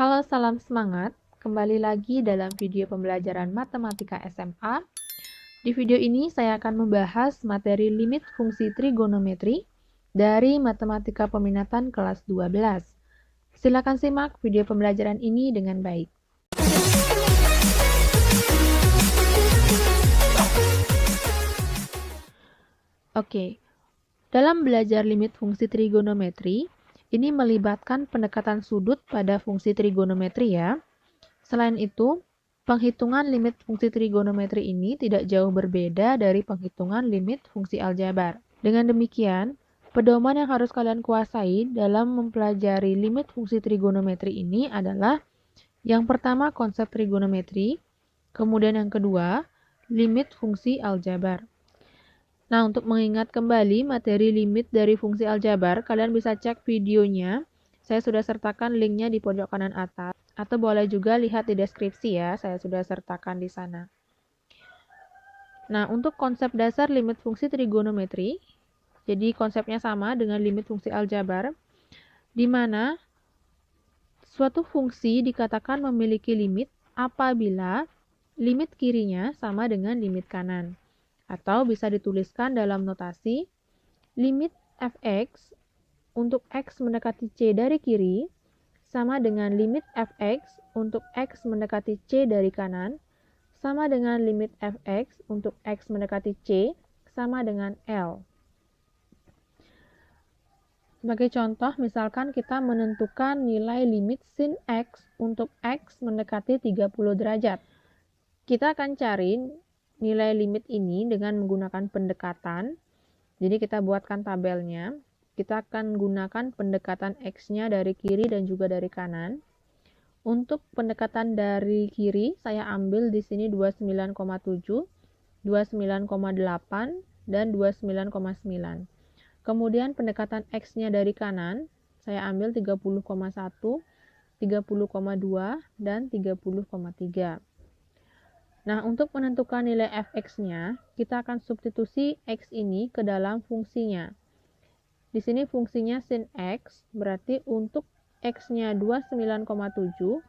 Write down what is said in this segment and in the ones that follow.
Halo, salam semangat. Kembali lagi dalam video pembelajaran matematika SMA. Di video ini saya akan membahas materi limit fungsi trigonometri dari matematika peminatan kelas 12. Silakan simak video pembelajaran ini dengan baik. Oke, dalam belajar limit fungsi trigonometri, ini melibatkan pendekatan sudut pada fungsi trigonometri ya. Selain itu, penghitungan limit fungsi trigonometri ini tidak jauh berbeda dari penghitungan limit fungsi aljabar. Dengan demikian, pedoman yang harus kalian kuasai dalam mempelajari limit fungsi trigonometri ini adalah yang pertama konsep trigonometri, kemudian yang kedua limit fungsi aljabar. Nah, untuk mengingat kembali materi limit dari fungsi aljabar, kalian bisa cek videonya. Saya sudah sertakan linknya di pojok kanan atas, atau boleh juga lihat di deskripsi ya, saya sudah sertakan di sana. Nah, untuk konsep dasar limit fungsi trigonometri, jadi konsepnya sama dengan limit fungsi aljabar, di mana suatu fungsi dikatakan memiliki limit apabila limit kirinya sama dengan limit kanan. Atau bisa dituliskan dalam notasi limit fx untuk x mendekati c dari kiri sama dengan limit fx untuk x mendekati c dari kanan sama dengan limit fx untuk x mendekati c sama dengan L. Sebagai contoh, misalkan kita menentukan nilai limit sin x untuk x mendekati 30 derajat. Kita akan cari nilai limit ini dengan menggunakan pendekatan. Jadi kita buatkan tabelnya. Kita akan gunakan pendekatan X-nya dari kiri dan juga dari kanan. Untuk pendekatan dari kiri, saya ambil di sini 29,7, 29,8, dan 29,9. Kemudian pendekatan X-nya dari kanan, saya ambil 30,1, 30,2, dan 30,3. Nah, untuk menentukan nilai fx-nya, kita akan substitusi x ini ke dalam fungsinya. Di sini fungsinya sin x, berarti untuk x-nya 29,7,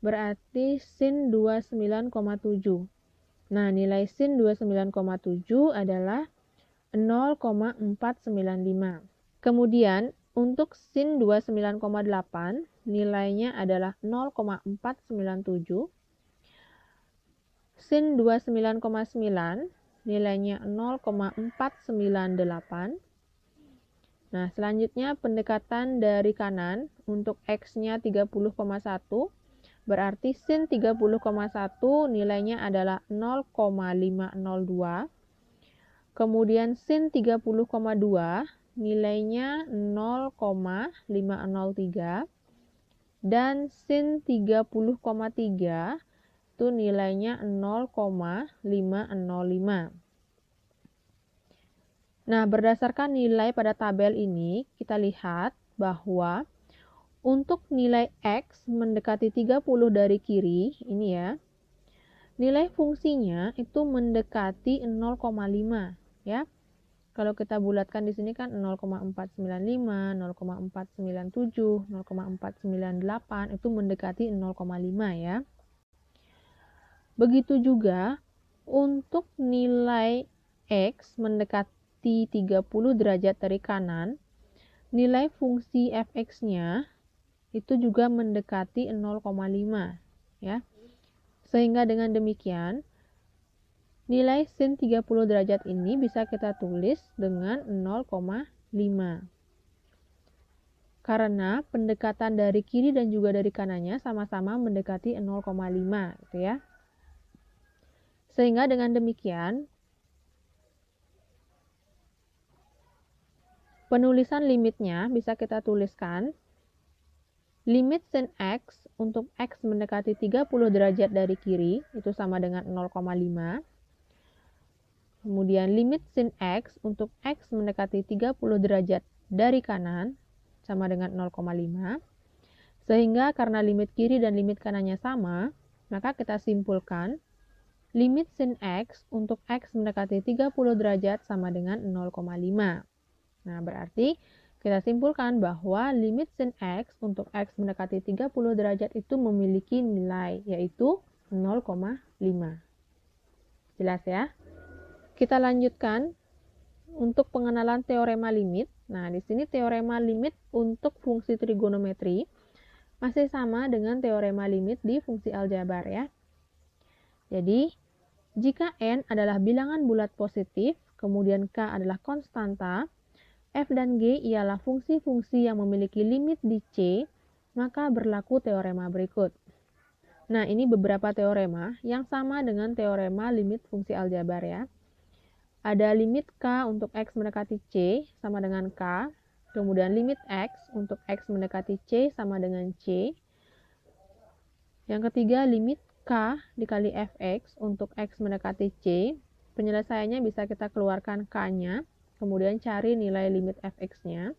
berarti sin 29,7. Nah, nilai sin 29,7 adalah 0,495. Kemudian, untuk sin 29,8, nilainya adalah 0,497. Sin 29,9 nilainya 0,498. Nah, selanjutnya pendekatan dari kanan untuk X-nya 30,1 berarti sin 30,1 nilainya adalah 0,502. Kemudian sin 30,2 nilainya 0,503 dan sin 30,3 itu nilainya 0,505. Nah, berdasarkan nilai pada tabel ini, kita lihat bahwa untuk nilai X mendekati 30 dari kiri, ini ya, nilai fungsinya itu mendekati 0,5 ya. Kalau kita bulatkan di sini kan 0,495, 0,497, 0,498 itu mendekati 0,5 ya. Begitu juga untuk nilai X mendekati 30 derajat dari kanan, nilai fungsi fx-nya itu juga mendekati 0,5 ya. Sehingga dengan demikian, nilai sin 30 derajat ini bisa kita tulis dengan 0,5. Karena pendekatan dari kiri dan juga dari kanannya sama-sama mendekati 0,5 gitu ya. Sehingga dengan demikian, penulisan limitnya bisa kita tuliskan limit sin x untuk x mendekati 30 derajat dari kiri itu sama dengan 0,5. Kemudian limit sin x untuk x mendekati 30 derajat dari kanan sama dengan 0,5. Sehingga karena limit kiri dan limit kanannya sama, maka kita simpulkan limit sin x untuk x mendekati 30 derajat sama dengan 0,5. Nah, berarti Kita simpulkan bahwa limit sin X untuk X mendekati 30 derajat itu memiliki nilai, yaitu 0,5. Jelas ya? Kita lanjutkan untuk pengenalan teorema limit. Nah, di sini teorema limit untuk fungsi trigonometri masih sama dengan teorema limit di fungsi aljabar ya. Jadi, jika N adalah bilangan bulat positif, kemudian K adalah konstanta, F dan G ialah fungsi-fungsi yang memiliki limit di C, maka berlaku teorema berikut. Nah, ini beberapa teorema yang sama dengan teorema limit fungsi aljabar ya. Ada limit K untuk X mendekati C sama dengan K, kemudian limit X untuk X mendekati C sama dengan C. Yang ketiga, limit K dikali Fx untuk X mendekati C. Penyelesaiannya bisa kita keluarkan K-nya, kemudian cari nilai limit Fx-nya.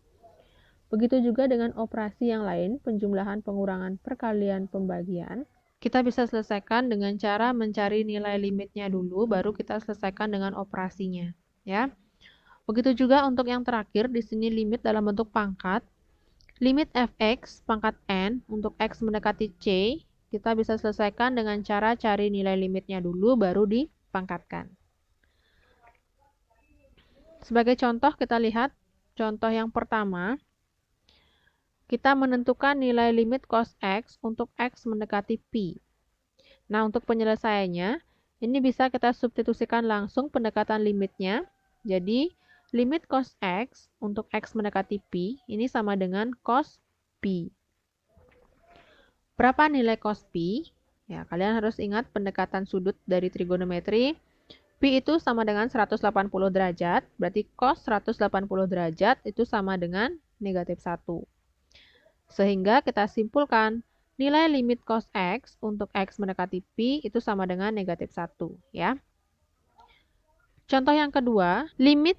Begitu juga dengan operasi yang lain, penjumlahan, pengurangan, perkalian, pembagian. Kita bisa selesaikan dengan cara mencari nilai limitnya dulu, baru kita selesaikan dengan operasinya, ya. Begitu juga untuk yang terakhir, di sini limit dalam bentuk pangkat. Limit Fx pangkat N untuk X mendekati C, kita bisa selesaikan dengan cara cari nilai limitnya dulu, baru dipangkatkan. Sebagai contoh, kita lihat contoh yang pertama. Kita menentukan nilai limit cos X untuk X mendekati Pi. Nah, untuk penyelesaiannya, ini bisa kita substitusikan langsung pendekatan limitnya. Jadi, limit cos X untuk X mendekati Pi, ini sama dengan cos Pi. Berapa nilai cos Pi? Ya, kalian harus ingat pendekatan sudut dari trigonometri. Pi itu sama dengan 180 derajat, berarti cos 180 derajat itu sama dengan negatif 1. Sehingga kita simpulkan nilai limit cos X untuk X mendekati Pi itu sama dengan negatif 1. Ya. Contoh yang kedua, limit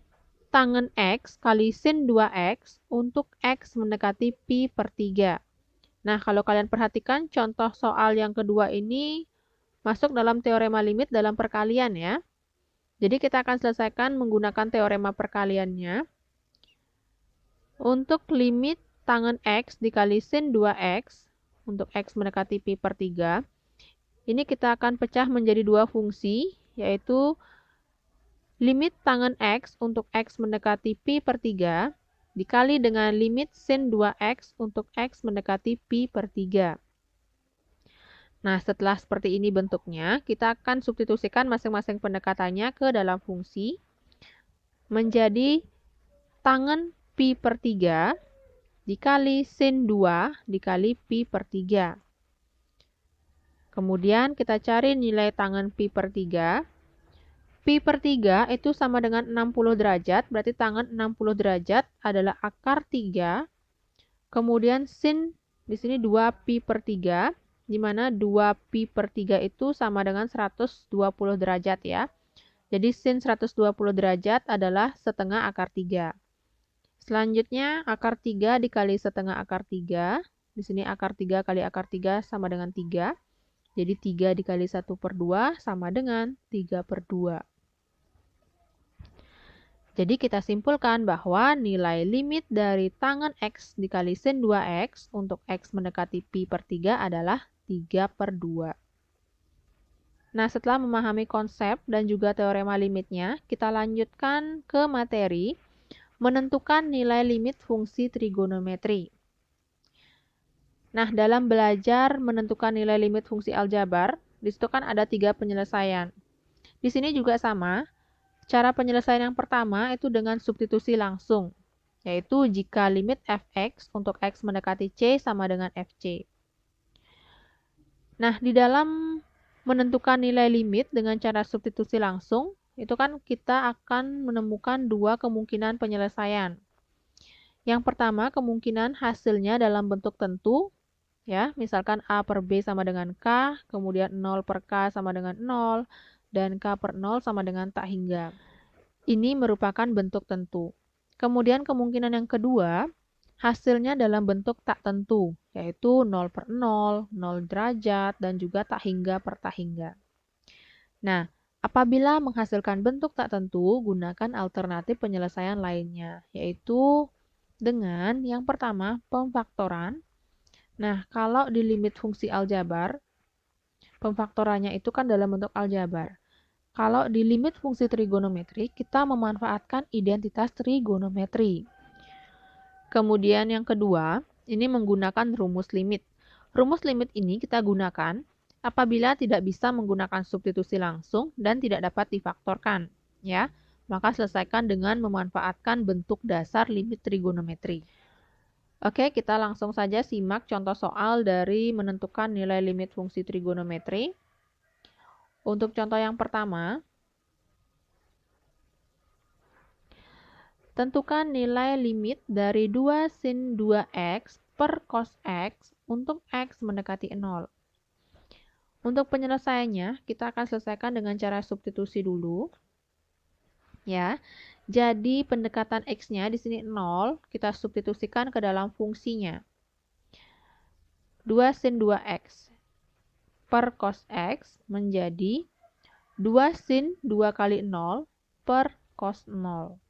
tangen X kali sin 2X untuk X mendekati Pi per 3. Nah, kalau kalian perhatikan contoh soal yang kedua ini masuk dalam teorema limit dalam perkalian ya. Jadi kita akan selesaikan menggunakan teorema perkaliannya. Untuk limit tangen X dikali sin 2X untuk X mendekati Pi per 3. Ini kita akan pecah menjadi dua fungsi, yaitu limit tangen X untuk X mendekati Pi per 3 dikali dengan limit sin 2X untuk X mendekati Pi per 3. Nah, setelah seperti ini bentuknya, kita akan substitusikan masing-masing pendekatannya ke dalam fungsi menjadi tangen Pi per 3 dikali sin 2 dikali Pi per 3. Kemudian kita cari nilai tangen Pi per 3. Pi per 3 itu sama dengan 60 derajat, berarti tangen 60 derajat adalah akar 3. Kemudian sin di sini 2 Pi per 3, di mana 2 Pi per 3 itu sama dengan 120 derajat ya. Jadi sin 120 derajat adalah setengah akar 3. Selanjutnya, akar 3 dikali setengah akar 3. Di sini akar 3 kali akar 3 sama dengan 3. Jadi 3 dikali 1 per 2 sama dengan 3 per 2. Jadi kita simpulkan bahwa nilai limit dari tangen X dikali sin 2X untuk X mendekati Pi per 3 adalah 3 per 2. Nah, setelah memahami konsep dan juga teorema limitnya, kita lanjutkan ke materi menentukan nilai limit fungsi trigonometri. Nah, dalam belajar menentukan nilai limit fungsi aljabar, di situ kan ada 3 penyelesaian. Di sini juga sama. Cara penyelesaian yang pertama itu dengan substitusi langsung, yaitu jika limit Fx untuk X mendekati C sama dengan Fc. Nah, di dalam menentukan nilai limit dengan cara substitusi langsung, itu kan kita akan menemukan dua kemungkinan penyelesaian. Yang pertama, kemungkinan hasilnya dalam bentuk tentu, ya, misalkan A per B sama dengan K, kemudian 0 per K sama dengan 0, dan K per 0 sama dengan tak hingga. Ini merupakan bentuk tentu. Kemudian kemungkinan yang kedua, hasilnya dalam bentuk tak tentu, yaitu 0 per 0, 0 derajat, dan juga tak hingga per tak hingga. Nah, apabila menghasilkan bentuk tak tentu, gunakan alternatif penyelesaian lainnya, yaitu dengan yang pertama, pemfaktoran. Nah, kalau di limit fungsi aljabar, pemfaktorannya itu kan dalam bentuk aljabar. Kalau di limit fungsi trigonometri, kita memanfaatkan identitas trigonometri. Kemudian yang kedua, ini menggunakan rumus limit. Rumus limit ini kita gunakan apabila tidak bisa menggunakan substitusi langsung dan tidak dapat difaktorkan, ya. Maka selesaikan dengan memanfaatkan bentuk dasar limit trigonometri. Oke, kita langsung saja simak contoh soal dari menentukan nilai limit fungsi trigonometri. Untuk contoh yang pertama, tentukan nilai limit dari 2 sin 2x per cos x untuk x mendekati 0. Untuk penyelesaiannya, kita akan selesaikan dengan cara substitusi dulu. Ya. Jadi pendekatan x-nya di sini 0, kita substitusikan ke dalam fungsinya. 2 sin 2x per cos x menjadi 2 sin 2 kali 0 per cos 0.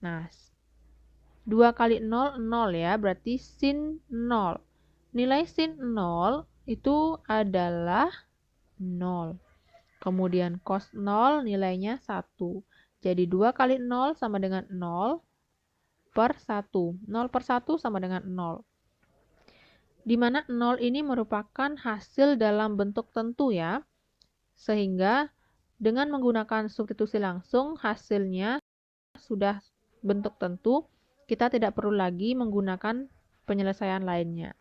Nah, 2 kali 0, 0 ya, berarti sin 0. Nilai sin 0 itu adalah 0. Kemudian cos 0 nilainya 1. Jadi 2 kali 0 sama dengan 0 per 1. 0 per 1 sama dengan 0. Di mana 0 ini merupakan hasil dalam bentuk tentu ya. Sehingga dengan menggunakan substitusi langsung hasilnya sudah bentuk tentu. Kita tidak perlu lagi menggunakan penyelesaian lainnya.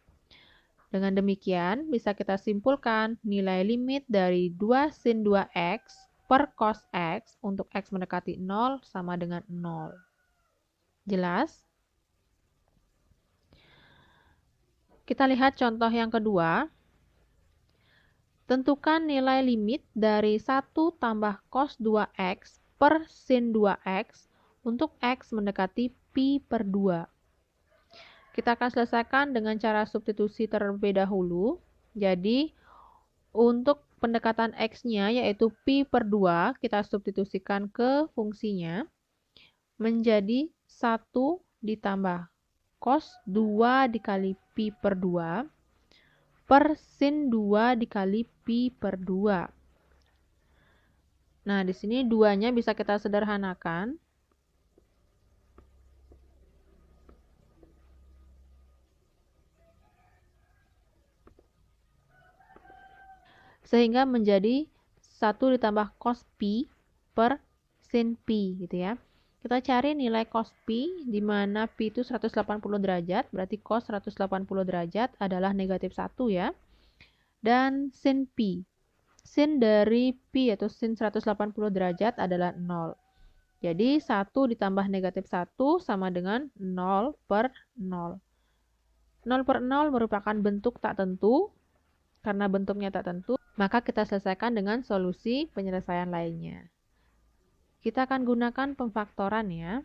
Dengan demikian bisa kita simpulkan nilai limit dari 2 sin 2x per cos x untuk x mendekati 0 sama dengan 0. Jelas? Kita lihat contoh yang kedua. Tentukan nilai limit dari 1 tambah cos 2x per sin 2x untuk x mendekati pi per 2. Kita akan selesaikan dengan cara substitusi terlebih dahulu. Jadi, untuk pendekatan x-nya yaitu pi per 2, kita substitusikan ke fungsinya menjadi 1 ditambah cos 2 dikali pi per 2 per sin 2 dikali pi per 2. Nah, di sini 2-nya bisa kita sederhanakan. Sehingga menjadi 1 ditambah cos pi per sin pi gitu ya. Kita cari nilai cos pi, di mana pi itu 180 derajat, berarti cos 180 derajat adalah negatif 1 ya. Dan sin pi. Sin dari pi atau sin 180 derajat adalah 0. Jadi 1 ditambah negatif 1 sama dengan 0 per 0. 0 per 0 merupakan bentuk tak tentu. Karena bentuknya tak tentu, maka kita selesaikan dengan solusi penyelesaian lainnya. Kita akan gunakan pemfaktoran ya.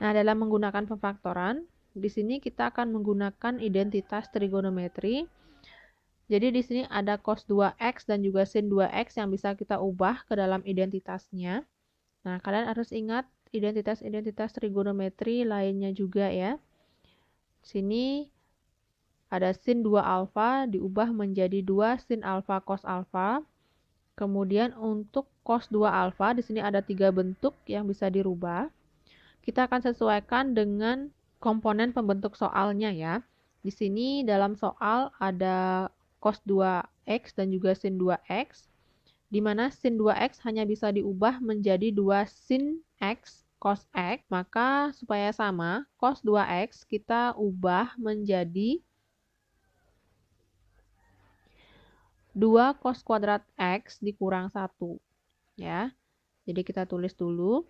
Nah, dalam menggunakan pemfaktoran, di sini kita akan menggunakan identitas trigonometri. Jadi di sini ada cos 2x dan juga sin 2x yang bisa kita ubah ke dalam identitasnya. Nah, kalian harus ingat identitas-identitas trigonometri lainnya juga ya. Sini ada sin 2 alfa diubah menjadi 2 sin alfa cos alfa. Kemudian untuk cos 2 alfa, di sini ada 3 bentuk yang bisa dirubah. Kita akan sesuaikan dengan komponen pembentuk soalnya ya. Di sini dalam soal ada cos 2x dan juga sin 2x, di mana sin 2x hanya bisa diubah menjadi 2 sin x cos x. Maka supaya sama, cos 2x kita ubah menjadi 2 cos kuadrat x dikurang 1. Ya. Jadi kita tulis dulu.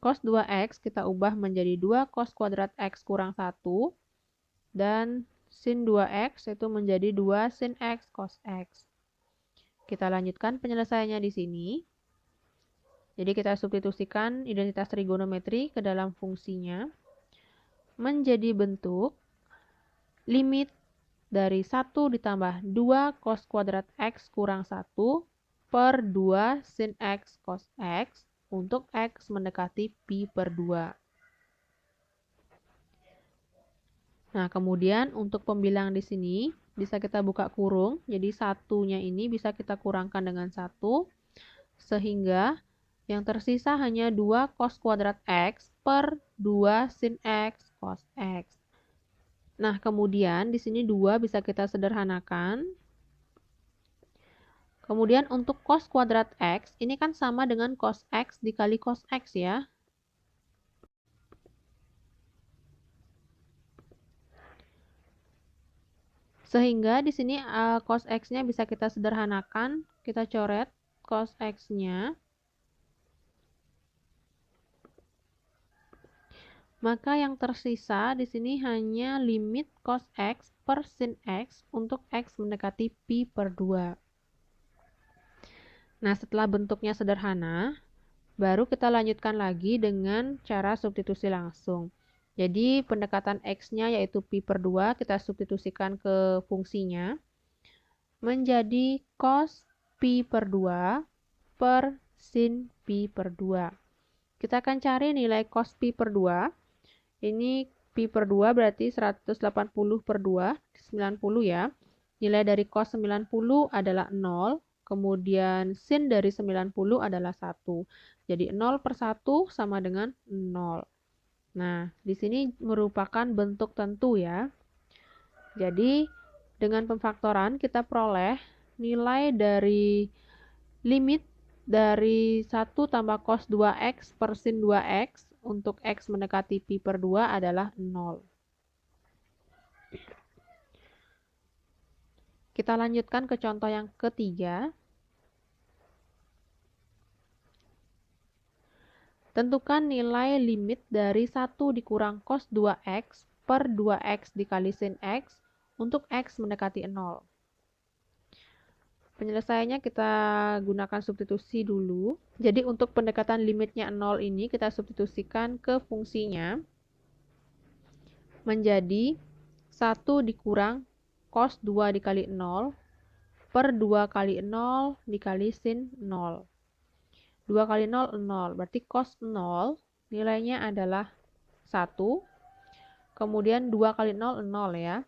Cos 2x kita ubah menjadi 2 cos kuadrat x kurang 1. Dan sin 2x itu menjadi 2 sin x cos x. Kita lanjutkan penyelesaiannya di sini. Jadi kita substitusikan identitas trigonometri ke dalam fungsinya. Menjadi bentuk limit dari 1 ditambah 2 cos kuadrat x kurang 1 per 2 sin x cos x untuk x mendekati pi per 2. Nah, kemudian untuk pembilang di sini bisa kita buka kurung. Jadi satunya ini bisa kita kurangkan dengan 1 sehingga yang tersisa hanya 2 cos kuadrat X per 2 sin X cos X. Nah, kemudian di sini 2 bisa kita sederhanakan. Kemudian untuk cos kuadrat X, ini kan sama dengan cos X dikali cos X ya. Sehingga di sini cos X-nya bisa kita sederhanakan. Kita coret cos X-nya. Maka yang tersisa di sini hanya limit cos X per sin X untuk X mendekati pi per 2. Nah, setelah bentuknya sederhana, baru kita lanjutkan lagi dengan cara substitusi langsung. Jadi, pendekatan X-nya yaitu pi per 2, kita substitusikan ke fungsinya. Menjadi cos pi per 2 per sin pi per 2. Kita akan cari nilai cos pi per 2. Ini pi per 2 berarti 180 per 2, 90 ya. Nilai dari cos 90 adalah 0. Kemudian sin dari 90 adalah 1. Jadi 0 per 1 sama dengan 0. Nah, di sini merupakan bentuk tentu ya. Jadi, dengan pemfaktoran kita peroleh nilai dari limit dari 1 tambah cos 2x per sin 2x untuk x mendekati pi per 2 adalah 0. Kita lanjutkan ke contoh yang ketiga. Tentukan nilai limit dari 1 dikurang cos 2x per 2x dikali sin x untuk x mendekati 0. Penyelesaiannya kita gunakan substitusi dulu. Jadi untuk pendekatan limitnya 0 ini kita substitusikan ke fungsinya menjadi 1 dikurang cos 2 dikali 0 per 2 kali 0 dikali sin 0. 2 kali 0, 0. Berarti cos 0 nilainya adalah 1. Kemudian 2 kali 0, 0 ya.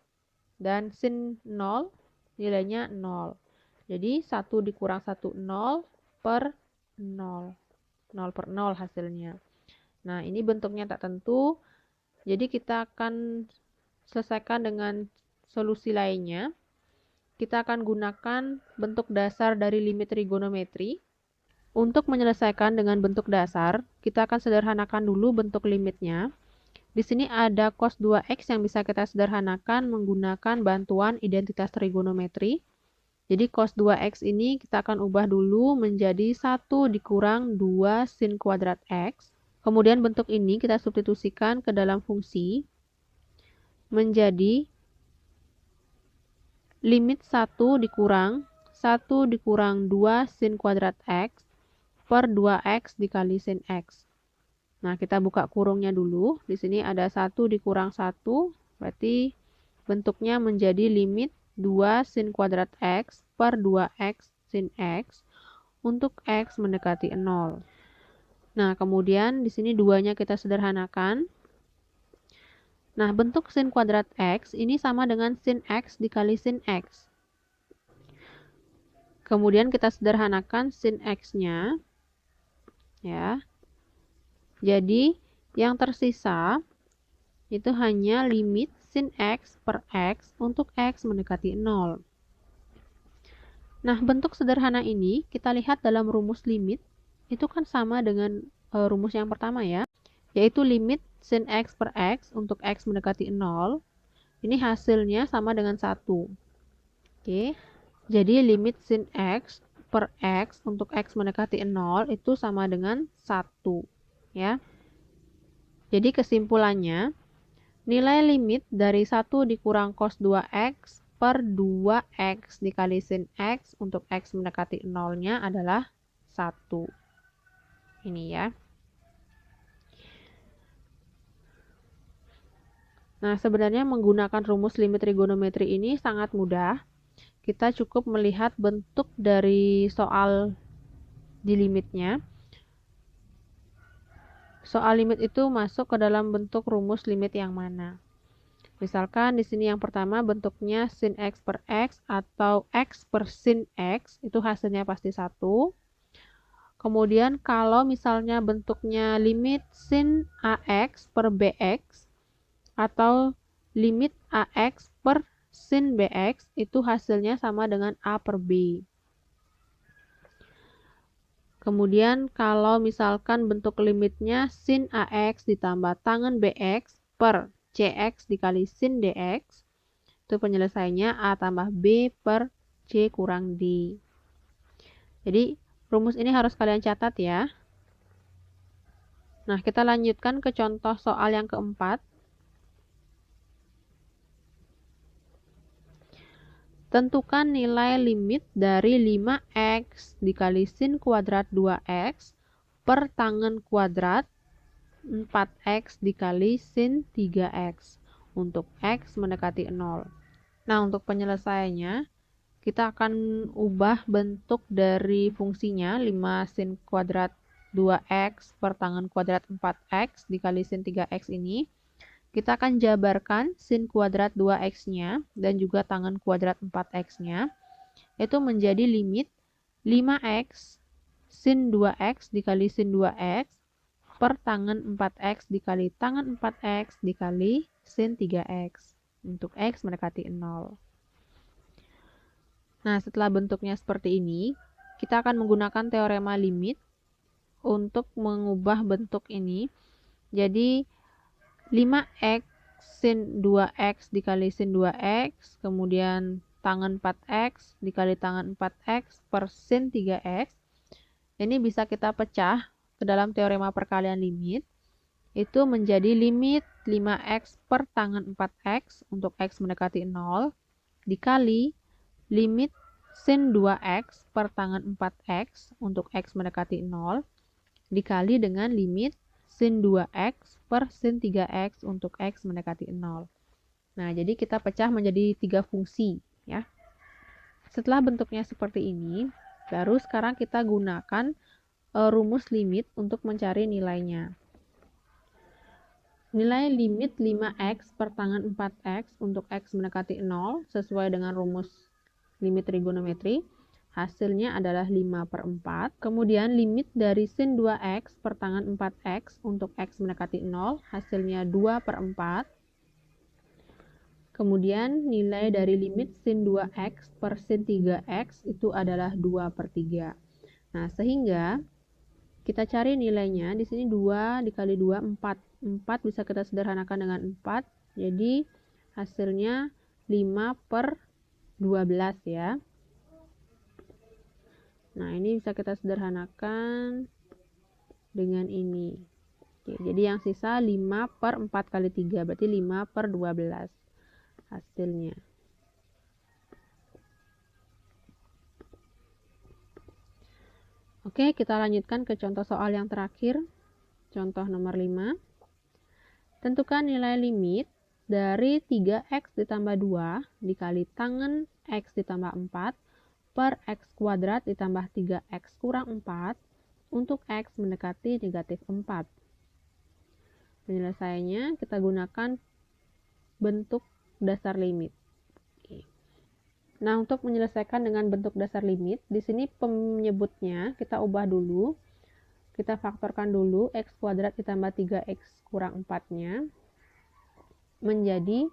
Dan sin 0 nilainya 0. Jadi 1 dikurang 1, 0 per 0. 0 per 0 hasilnya. Nah, ini bentuknya tak tentu. Jadi kita akan selesaikan dengan solusi lainnya. Kita akan gunakan bentuk dasar dari limit trigonometri. Untuk menyelesaikan dengan bentuk dasar, kita akan sederhanakan dulu bentuk limitnya. Di sini ada cos 2x yang bisa kita sederhanakan menggunakan bantuan identitas trigonometri. Jadi cos 2x ini kita akan ubah dulu menjadi 1 dikurang 2 sin kuadrat x. Kemudian bentuk ini kita substitusikan ke dalam fungsi menjadi limit 1 dikurang 2 sin kuadrat x per 2x dikali sin x. Nah, kita buka kurungnya dulu. Di sini ada 1 dikurang 1, berarti bentuknya menjadi limit 2 sin kuadrat x per 2x sin x untuk x mendekati 0. Nah, kemudian di sini 2-nya kita sederhanakan. Nah, bentuk sin kuadrat x ini sama dengan sin x dikali sin x. Kemudian kita sederhanakan sin x-nya. Ya. Jadi, yang tersisa itu hanya limit sin x per x untuk x mendekati 0. Nah, bentuk sederhana ini kita lihat dalam rumus limit, itu kan sama dengan rumus yang pertama ya, yaitu limit sin x per x untuk x mendekati 0. Ini hasilnya sama dengan 1. Oke, jadi limit sin x per x untuk x mendekati 0 itu sama dengan 1. Ya. Jadi kesimpulannya, nilai limit dari 1 dikurang cos 2x per 2x dikali sin x untuk x mendekati 0-nya adalah 1. Ini ya. Nah, sebenarnya menggunakan rumus limit trigonometri ini sangat mudah. Kita cukup melihat bentuk dari soal di limitnya. Soal limit itu masuk ke dalam bentuk rumus limit yang mana. Misalkan di sini yang pertama bentuknya sin X per X atau X per sin X, itu hasilnya pasti 1. Kemudian kalau misalnya bentuknya limit sin AX per BX atau limit AX per sin BX, itu hasilnya sama dengan A per B. Kemudian kalau misalkan bentuk limitnya sin AX ditambah tangen BX per CX dikali sin DX, itu penyelesaiannya A tambah B per C kurang D. Jadi rumus ini harus kalian catat ya. Nah, kita lanjutkan ke contoh soal yang keempat. Tentukan nilai limit dari 5x dikali sin kuadrat 2x per tangen kuadrat 4x dikali sin 3x untuk x mendekati 0. Nah, untuk penyelesaiannya, kita akan ubah bentuk dari fungsinya 5 sin kuadrat 2x per tangen kuadrat 4x dikali sin 3x ini. Kita akan jabarkan sin kuadrat 2x-nya dan juga tangen kuadrat 4x-nya. Itu menjadi limit 5x sin 2x dikali sin 2x per tangen 4x dikali tangen 4x dikali sin 3x untuk x mendekati 0. Nah, setelah bentuknya seperti ini, kita akan menggunakan teorema limit untuk mengubah bentuk ini. Jadi 5x sin 2x dikali sin 2x, kemudian tangen 4x dikali tangen 4x per sin 3x. Ini bisa kita pecah ke dalam teorema perkalian limit. Itu menjadi limit 5x per tangen 4x untuk x mendekati 0 dikali limit sin 2x per tangen 4x untuk x mendekati 0 dikali dengan limit sin 2x per sin 3x untuk x mendekati 0. Nah, jadi kita pecah menjadi 3 fungsi ya. Setelah bentuknya seperti ini, baru sekarang kita gunakan rumus limit untuk mencari nilainya. Nilai limit 5x per tangen 4x untuk x mendekati 0 sesuai dengan rumus limit trigonometri. Hasilnya adalah 5 per 4. Kemudian limit dari sin 2x per tangen 4x untuk x mendekati 0. Hasilnya 2 per 4. Kemudian nilai dari limit sin 2x per sin 3x itu adalah 2 per 3. Nah, sehingga kita cari nilainya. Di sini 2 dikali 2, 4. 4 bisa kita sederhanakan dengan 4. Jadi hasilnya 5 per 12 ya. Nah, ini bisa kita sederhanakan dengan ini. Oke, jadi yang sisa 5 per 4 kali 3, berarti 5 per 12 hasilnya. Oke, kita lanjutkan ke contoh soal yang terakhir. Contoh nomor 5. Tentukan nilai limit dari 3x ditambah 2 dikali tangen x ditambah 4 per x kuadrat ditambah 3x kurang 4 untuk x mendekati negatif 4. Penyelesaiannya kita gunakan bentuk dasar limit. Nah, untuk menyelesaikan dengan bentuk dasar limit, di sini penyebutnya kita ubah dulu. Kita faktorkan dulu x kuadrat ditambah 3x kurang 4-nya menjadi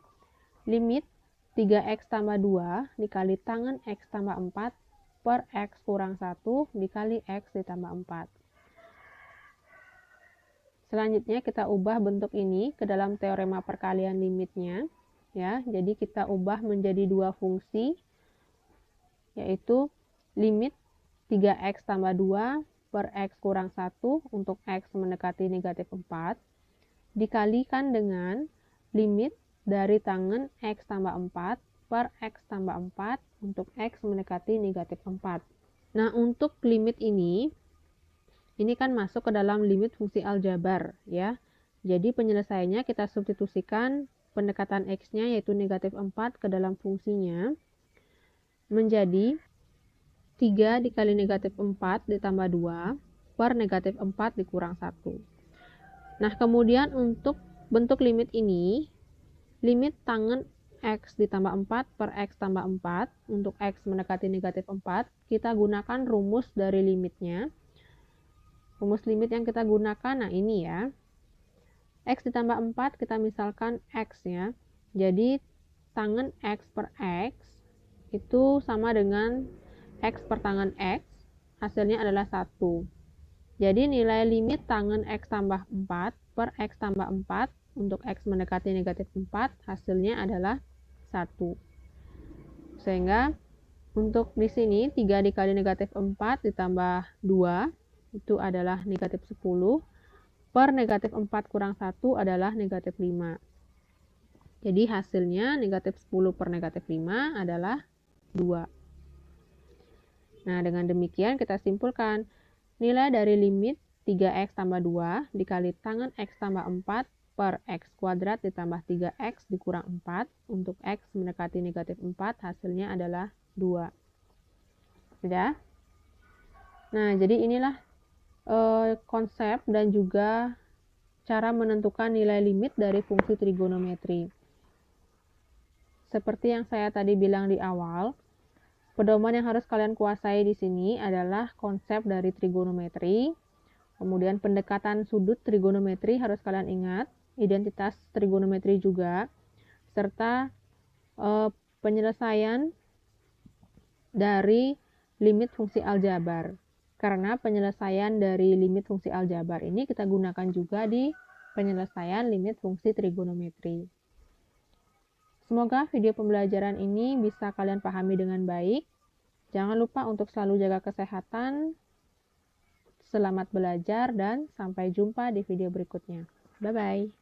limit 3x tambah 2 dikali tangen x tambah 4 per x kurang 1 dikali x ditambah 4. Selanjutnya kita ubah bentuk ini ke dalam teorema perkalian limitnya ya. Jadi kita ubah menjadi 2 fungsi, yaitu limit 3x tambah 2 per x kurang 1 untuk x mendekati negatif 4 dikalikan dengan limit dari tangen x tambah 4 per x tambah 4 untuk x mendekati negatif 4. Nah, untuk limit ini kan masuk ke dalam limit fungsi aljabar ya. Jadi penyelesaiannya kita substitusikan pendekatan x-nya yaitu negatif 4 ke dalam fungsinya menjadi 3 dikali negatif 4 ditambah 2 per negatif 4 dikurang 1. Nah, kemudian untuk bentuk limit ini limit tangen X ditambah 4 per X tambah 4, untuk X mendekati negatif 4, kita gunakan rumus dari limitnya. Rumus limit yang kita gunakan, nah ini ya. X ditambah 4, kita misalkan X ya. Jadi, tangen X per X itu sama dengan X per tangen X, hasilnya adalah 1. Jadi, nilai limit tangen X tambah 4 per X tambah 4 untuk X mendekati negatif 4, hasilnya adalah 1. Sehingga, untuk di sini, 3 dikali negatif 4 ditambah 2, itu adalah negatif 10. Per negatif 4 kurang 1 adalah negatif 5. Jadi hasilnya negatif 10 per negatif 5 adalah 2. Nah, dengan demikian kita simpulkan nilai dari limit 3x tambah 2 dikali tangen x tambah 4 per x kuadrat ditambah 3x dikurang 4 untuk x mendekati negatif 4 hasilnya adalah 2. Sudah? Nah, jadi inilah konsep dan juga cara menentukan nilai limit dari fungsi trigonometri. Seperti yang saya tadi bilang di awal, pedoman yang harus kalian kuasai di sini adalah konsep dari trigonometri, kemudian pendekatan sudut trigonometri harus kalian ingat, identitas trigonometri juga, serta penyelesaian dari limit fungsi aljabar. Karena penyelesaian dari limit fungsi aljabar ini kita gunakan juga di penyelesaian limit fungsi trigonometri. Semoga video pembelajaran ini bisa kalian pahami dengan baik. Jangan lupa untuk selalu jaga kesehatan. Selamat belajar dan sampai jumpa di video berikutnya. Bye-bye.